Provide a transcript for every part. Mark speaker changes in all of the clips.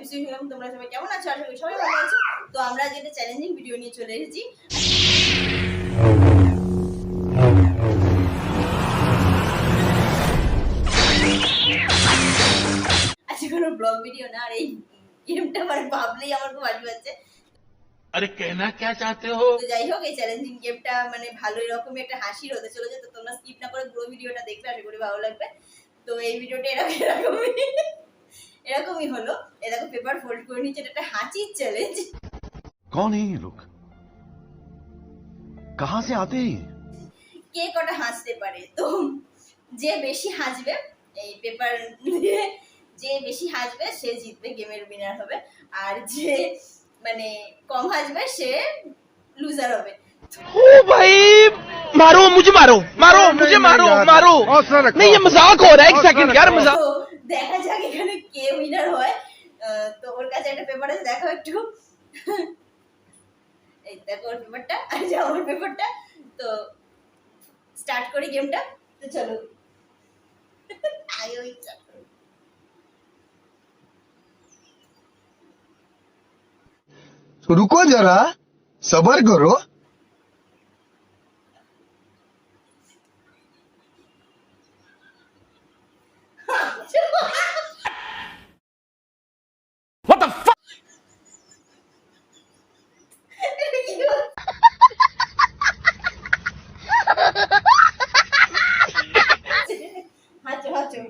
Speaker 1: Sweet home. তোমরা সবাই কেমন আছো? আশা করি সবাই ভালো আছো। তো আমরা আজ একটা চ্যালেঞ্জিং ভিডিও নিয়ে চলে এসেছি। আজকে কোনো ব্লগ ভিডিও না, আর এই গেমটা মানে ভাবলেই আমার খুব হাসি পাচ্ছে।
Speaker 2: আরে কেনা क्या चाहते हो?
Speaker 1: তো যাই হোক, এই চ্যালেঞ্জিং গেমটা মানে ভালো রকমই একটা হাসির হতে চলেছে। তো তোমরা স্কিপ না করে পুরো ভিডিওটা দেখবে, আশা করি ভালো লাগবে। তো এই ভিডিওটা এরকমই হলো। এই দেখো পেপার ফোল্ড করে নিচ্ছে, এটা একটা হাঁচির চ্যালেঞ্জ।
Speaker 3: कौन है ये लोग? कहां से आते हैं?
Speaker 1: কে কটা হাসতে পারে, তো যে বেশি হাসবে এই পেপার দিয়ে, যে বেশি হাসবে সে জিতবে, গেমের উইনার হবে। আর যে মানে কম হাসবে সে লুজার হবে।
Speaker 2: ओ भाई मारो मुझे, मारो मारो मुझे, मारो मारो। नहीं ये मजाक हो रहा है, एक सेकंड यार मजाक।
Speaker 1: তো দেখা যাক এখানে কে উইনার হয়। তো ওর কাছে একটা পেপার আছে, দেখো একটু। এই দেখো ওর পেপারটা, আর যে আমার পেপারটা। তো স্টার্ট করি গেমটা। তো চলো আয়ো
Speaker 4: रुको जरा सबर करो।
Speaker 2: What the fuck?
Speaker 1: হাঁচো হাঁচো।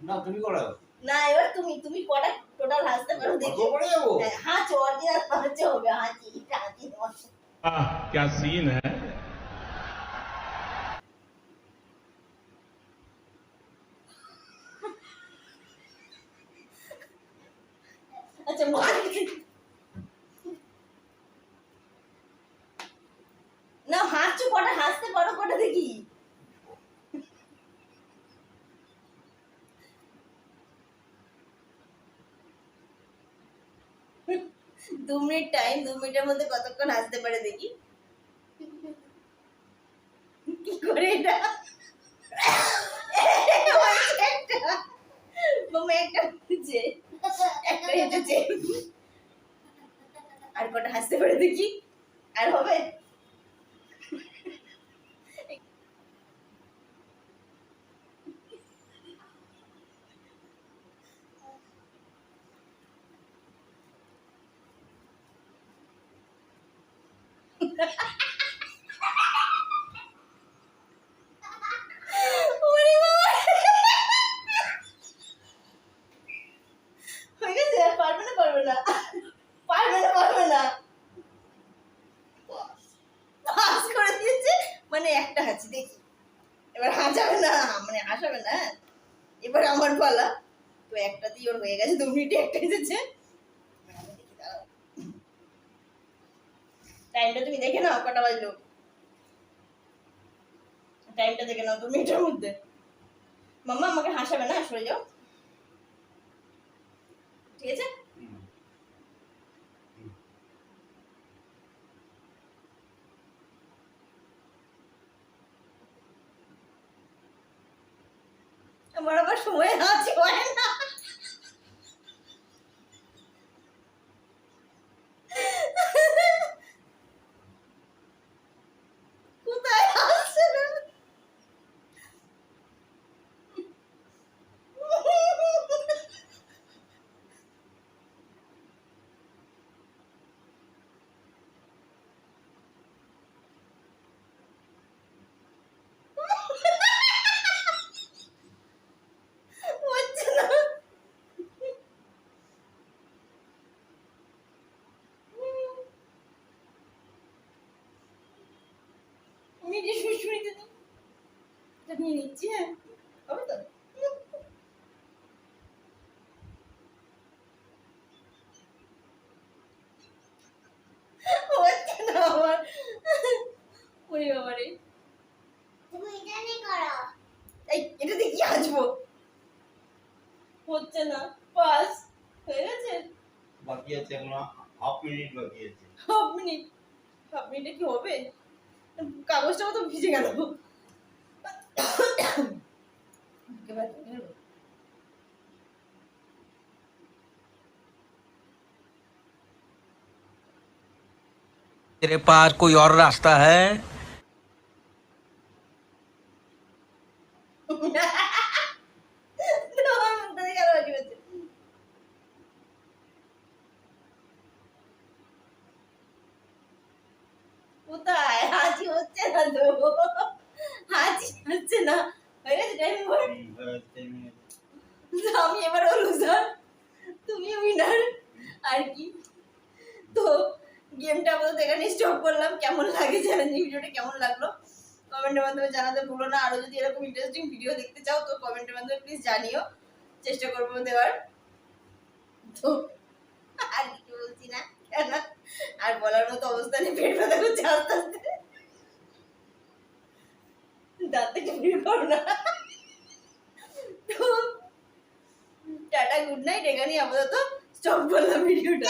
Speaker 5: না তুমি করাও
Speaker 1: না এবার তুমি তুমি কটা টোটাল হাসতে পারো দেখি।
Speaker 5: করে যাবো
Speaker 1: হাঁচো, অরিজিনাল হাঁচো হবে, হাঁচি হাঁচি।
Speaker 2: क्या सीन है?
Speaker 1: আচ্ছা না হাঁচো, কটা হাসতে পারো কটা দেখি। 2 মিনিট টাইম, 2 মিনিটের মধ্যে কতক্ষণ হাসতে পারে দেখি। কি করে এটা? আর কটা হাসতে পারে দেখি, আর হবে? মানে একটা হাসি দেখি, এবার হাসাবে না, মানে হাসাবে না। এবার আমার পালা। তো একটা দিয়ে ওর হয়ে গেছে, 2 মিনিটে একটা এসেছে। টাইমটা তুমি দেখে নাও, কটা বাজলো টাইমটা দেখে নাও, 2 মিনিটের মধ্যে। মাম্মা আমাকে হাসাবে না, সরে যাও, ঠিক আছে? আমার আবার সময় আছে, হয় না। কোথায় আসছে না? হচ্ছে না। নিজে শুশুড়িতে নিয়ে নিচ্ছি, হ্যাঁ হবে তো। হচ্ছে না আমার, ওরে বাবারে।
Speaker 6: তুমি এটা নিয়ে করো।
Speaker 1: এই এটা দিয়ে কি আসবো? হচ্ছে না, পাস হয়ে গেছে।
Speaker 5: বাকি আছে এখন হাফ মিনিট বাকি আছে।
Speaker 1: হাফ মিনিট, হাফ মিনিটে কি হবে? কাগজটাও তো ভিজে গেল।
Speaker 2: तेरे पास कोई और रास्ता है?
Speaker 1: কোথায় হাজি হচ্ছে না তো, হাজি হচ্ছে না, হয়ে গেছে টাইম ওভার। আমি এবার লুজার, তুমি উইনার। আর কি, তো গেমটা আপাতত এখানে স্টপ করলাম। কেমন লাগে চ্যালেঞ্জিং ভিডিওটা কেমন লাগলো কমেন্টের মাধ্যমে জানাতে ভুলো না। আরো যদি এরকম ইন্টারেস্টিং ভিডিও দেখতে চাও তো কমেন্টের মাধ্যমে প্লিজ জানিও, চেষ্টা করবো দেওয়ার। তো আর কিছু বলছি না, কেন আর বলার মতো অবস্থা নেই, পেট ব্যথা করছে আস্তে আস্তে, দাঁতে টিপিয়ে করো না। তো টাটা, গুড নাইট, এখানেই আপাতত স্টপ করলাম ভিডিওটা।